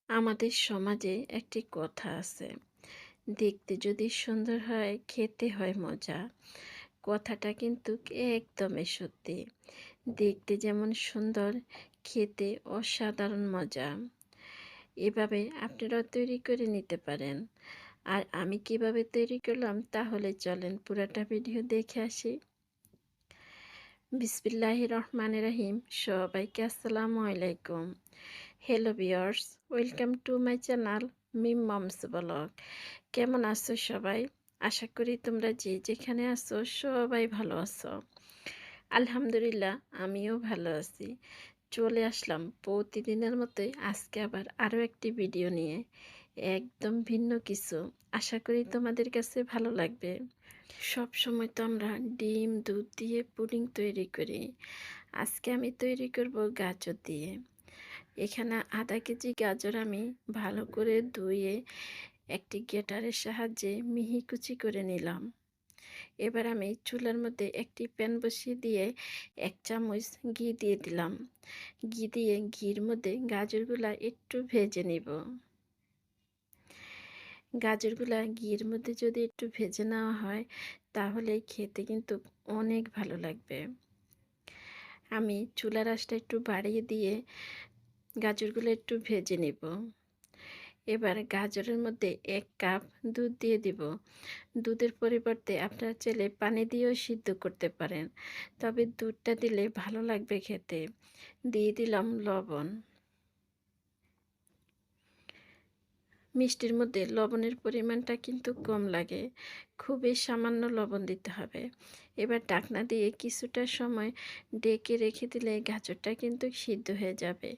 আমাদের সমাজে একটি কথা আছে, দেখতে যদি সুন্দর হয় খেতে হয় মজা। কথাটা কিন্তু একদমই সত্যি। দেখতে যেমন সুন্দর, খেতে অসাধারণ মজা। এভাবে আপনারাও তৈরি করে নিতে পারেন। আর আমি কিভাবে তৈরি করলাম তাহলে চলেন পুরাটা ভিডিও দেখে আসি। বিসমিল্লাহির রহমানির রহিম। সবাইকে আসসালামু আলাইকুম। Hello viewers, welcome to my channel Mim moms blog. কেমন আছো সবাই? আশা করি তোমরা যে যেখানে আছো সবাই ভালো আছো। আলহামদুলিল্লাহ, আমিও ভালো আছি। চলে আসলাম প্রতিদিনের মতোই আজকে আবার আরও একটি ভিডিও নিয়ে, একদম ভিন্ন কিছু। আশা করি তোমাদের কাছে ভালো লাগবে। সব সময় তো আমরা ডিম দুধ দিয়ে পুডিং তৈরি করি। আজকে আমি তৈরি করব গাজর দিয়ে। এখানে আধা কেজি গাজর আমি ভালো করে ধুয়ে একটি গ্রেটারের সাহায্যে মিহি কুচি করে নিলাম। এবার আমি চুলার মধ্যে একটি প্যান বসিয়ে দিয়ে 1 চামচ ঘি দিয়ে দিলাম। ঘি দিয়ে ঘির মধ্যে গাজরগুলা একটু ভেজে নিব। গাজরগুলা ঘির মধ্যে যদি একটু ভেজে নেওয়া হয় তাহলে খেতে কিন্তু অনেক ভালো লাগবে। আমি চুলার আঁচটা একটু বাড়িয়ে দিয়ে গাজরগুলো একটু ভেজে নেব। এবার গাজরের মধ্যে 1 কাপ দুধ দিয়ে দিব। দুধের পরিবর্তে আপনারা চাইলে পানি দিয়েও সিদ্ধ করতে পারেন, তবে দুধটা দিলে ভালো লাগবে খেতে। দিয়ে দিলাম লবণ। মিষ্টির মধ্যে লবণের পরিমাণটা কিন্তু কম লাগে, খুবই সামান্য লবণ দিতে হবে। এবার ঢাকনা দিয়ে কিছুটা সময় ঢেকে রেখে দিলে গাজরটা কিন্তু সিদ্ধ হয়ে যাবে।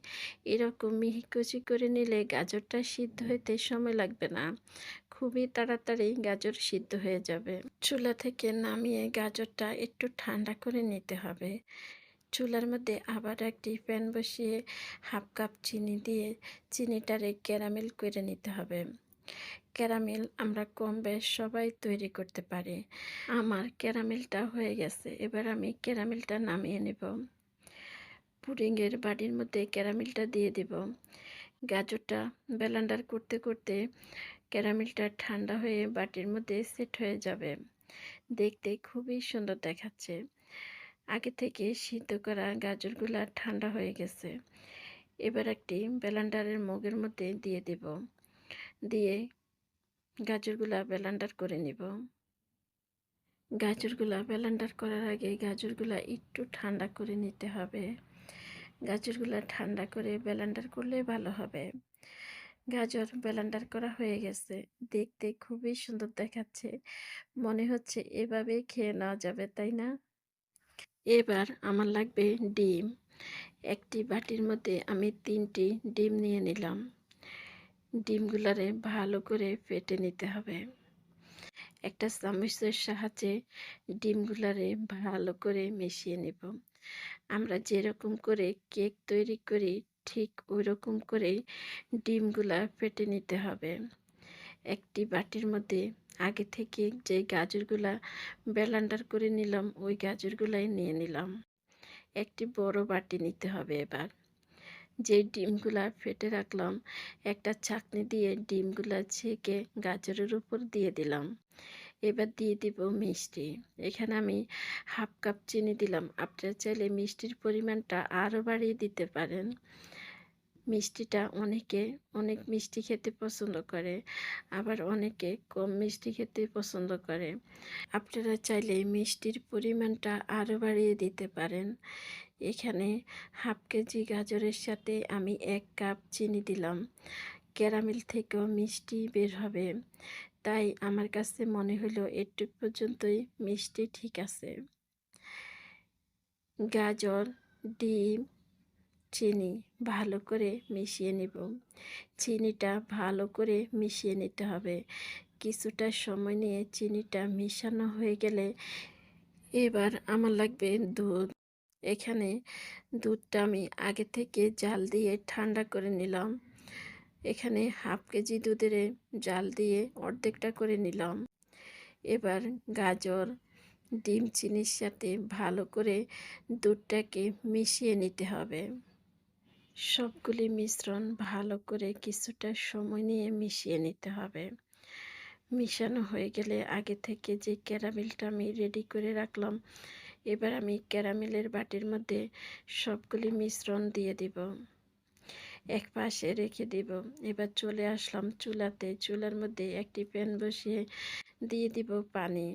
এরকম মিহি কুচি করে নিলে গাজরটা সিদ্ধ হতে সময় লাগবে না, খুবই তাড়াতাড়ি গাজর সিদ্ধ হয়ে যাবে। চুলা থেকে নামিয়ে গাজরটা একটু ঠান্ডা করে নিতে হবে। চুলার মধ্যে আবার একটি প্যান বসিয়ে 1/2 কাপ চিনি দিয়ে চিনিটারে ক্যারামেল করে নিতে হবে। ক্যারামেল আমরা কম বেশ সবাই তৈরি করতে পারি। আমার ক্যারামেলটা হয়ে গেছে, এবার আমি ক্যারামেলটা নামিয়ে নেব। পুডিংয়ের বাটির মধ্যে ক্যারামেলটা দিয়ে দিব। গাজরটা ব্লেন্ডার করতে করতে ক্যারামেলটা ঠান্ডা হয়ে বাটির মধ্যে সেট হয়ে যাবে। দেখতে খুবই সুন্দর দেখাচ্ছে। আগে থেকে সিদ্ধ করা গাজরগুলা ঠান্ডা হয়ে গেছে। এবার একটি ব্লেন্ডারের মগের মধ্যে দিয়ে দেব। দিয়ে গাজরগুলা ব্লেন্ডার করে নিব। গাজরগুলা ব্লেন্ডার করার আগে গাজরগুলা একটু ঠান্ডা করে নিতে হবে। গাজরগুলা ঠান্ডা করে ব্লেন্ডার করলে ভালো হবে। গাজর ব্লেন্ডার করা হয়ে গেছে, দেখতে খুবই সুন্দর দেখাচ্ছে। মনে হচ্ছে এভাবেই খেয়ে নেওয়া যাবে, তাই না? এবার আমার লাগবে ডিম। একটি বাটির মধ্যে আমি 3টি ডিম নিয়ে নিলাম। ডিমগুলারে ভালো করে ফেটে নিতে হবে। একটা চামচের সাহায্যে ডিমগুলারে ভালো করে মিশিয়ে নেব। আমরা যেরকম করে কেক তৈরি করি ঠিক ওই রকম করে ডিমগুলা ফেটে নিতে হবে। একটি বাটির মধ্যে আগে থেকে যে গাজরগুলা ব্লেন্ডার করে নিলাম ওই গাজরগুলাই নিয়ে নিলাম। একটি বড় বাটি নিতে হবে। এবার যে ডিমগুলা ফেটে রাখলাম একটা ছাঁকনি দিয়ে ডিমগুলা ছেঁকে গাজরের উপর দিয়ে দিলাম। এবার দিয়ে দিব মিষ্টি। এখানে আমি 1/2 কাপ চিনি দিলাম। আপনারা চাইলে মিষ্টির পরিমাণটা আরও বাড়িয়ে দিতে পারেন। মিষ্টিটা অনেকে অনেক মিষ্টি খেতে পছন্দ করে, আবার অনেকে কম মিষ্টি খেতে পছন্দ করে। আপনারা চাইলে মিষ্টির পরিমাণটা আরও বাড়িয়ে দিতে পারেন। এখানে 1/2 কেজি গাজরের সাথে আমি 1 কাপ চিনি দিলাম। ক্যারামেল থেকেও মিষ্টি বের হবে, তাই আমার কাছে মনে হলো এটুক পর্যন্তই মিষ্টি ঠিক আছে। গাজর, ডিম, চিনি ভালো করে মিশিয়ে নেব। চিনিটা ভালো করে মিশিয়ে নিতে হবে। কিছুটা সময় নিয়ে চিনিটা মিশানো হয়ে গেলে এবার আমার লাগবে দুধ। এখানে দুধটা আমি আগে থেকে জাল দিয়ে ঠান্ডা করে নিলাম। এখানে 1/2 কেজি দুধের জাল দিয়ে অর্ধেকটা করে নিলাম। এবার গাজর, ডিম, চিনির সাথে ভালো করে দুধটাকে মিশিয়ে নিতে হবে। সবগুলি মিশ্রণ ভালো করে কিছুটা সময় নিয়ে মিশিয়ে নিতে হবে। মিশানো হয়ে গেলে আগে থেকে যে ক্যারামেলটা আমি রেডি করে রাখলাম, এবার আমি ক্যারামেলের বাটির মধ্যে সবগুলি মিশ্রণ দিয়ে দিব, এক পাশে রেখে দিব। এবার চলে আসলাম চুলাতে। চুলার মধ্যে একটি প্যান বসিয়ে দিয়ে দিব পানি।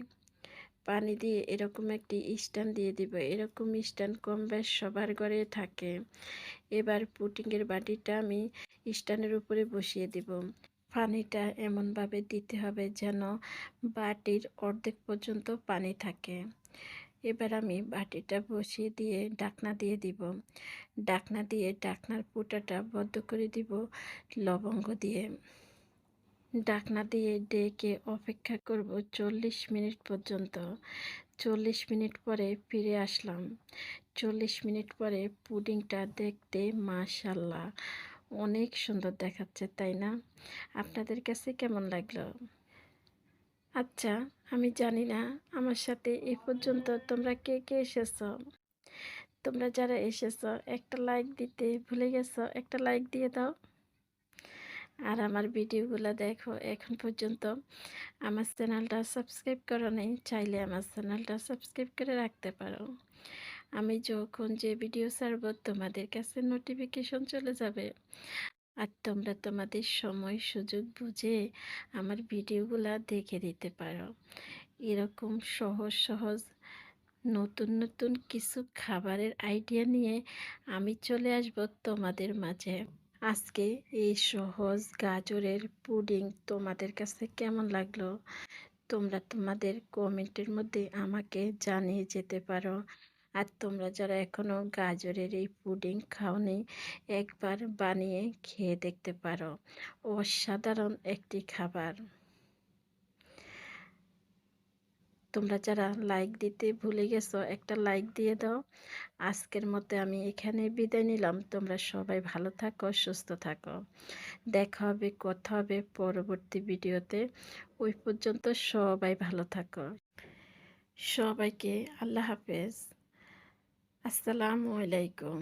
পানি দিয়ে এরকম একটি স্ট্যান্ড দিয়ে দিব। এরকম স্ট্যান্ড কম বেশ সবার ঘরে থাকে। এবার পুডিংয়ের বাটিটা আমি স্ট্যান্ডের উপরে বসিয়ে দিব। পানিটা এমনভাবে দিতে হবে যেন বাটির অর্ধেক পর্যন্ত পানি থাকে। এবার আমি বাটিটা বসিয়ে দিয়ে ঢাকনা দিয়ে দিব। ঢাকনা দিয়ে ঢাকনার ফুটাটা বন্ধ করে দিব লবঙ্গ দিয়ে। ঢাকনা দিয়ে ডেকে অপেক্ষা করব 40 মিনিট পর্যন্ত। 40 মিনিট পরে ফিরে আসলাম। 40 মিনিট পরে পুডিংটা দেখতে মাশাআল্লাহ অনেক সুন্দর দেখাচ্ছে, তাই না? আপনাদের কাছে কেমন লাগলো? আচ্ছা, আমি জানি না আমার সাথে এই পর্যন্ত তোমরা কে কে এসেছো। তোমরা যারা এসেছো একটা লাইক দিতে ভুলে গেছো, একটা লাইক দিয়ে দাও। আর আমার ভিডিওগুলো দেখো এখন পর্যন্ত আমার চ্যানেলটা সাবস্ক্রাইব করো নাই, চাইলে আমার চ্যানেলটা সাবস্ক্রাইব করে রাখতে পারো। আমি যখন যে ভিডিও ছাড়বো তোমাদের কাছে নোটিফিকেশন চলে যাবে। আর তোমরা তোমাদের সময় সুযোগ বুঝে আমার ভিডিওগুলা দেখে দিতে পারো। এরকম সহজ সহজ নতুন নতুন কিছু খাবারের আইডিয়া নিয়ে আমি চলে আসব তোমাদের মাঝে। আজকে এই সহজ গাজরের পুডিং তোমাদের কাছে কেমন লাগলো তোমরা তোমাদের কমেন্টের মধ্যে আমাকে জানিয়ে যেতে পারো। আর তোমরা যারা এখনও গাজরের এই পুডিং খাওনি, একবার বানিয়ে খেয়ে দেখতে পারো। অসাধারণ একটি খাবার। তোমরা যারা লাইক দিতে ভুলে গেছো একটা লাইক দিয়ে দাও। আজকের মতো আমি এখানে বিদায় নিলাম। তোমরা সবাই ভালো থাকো, সুস্থ থাকো। দেখা হবে, কথা হবে পরবর্তী ভিডিওতে। ওই পর্যন্ত সবাই ভালো থাকো। সবাইকে আল্লাহ হাফেজ। আসসালামু আলাইকুম।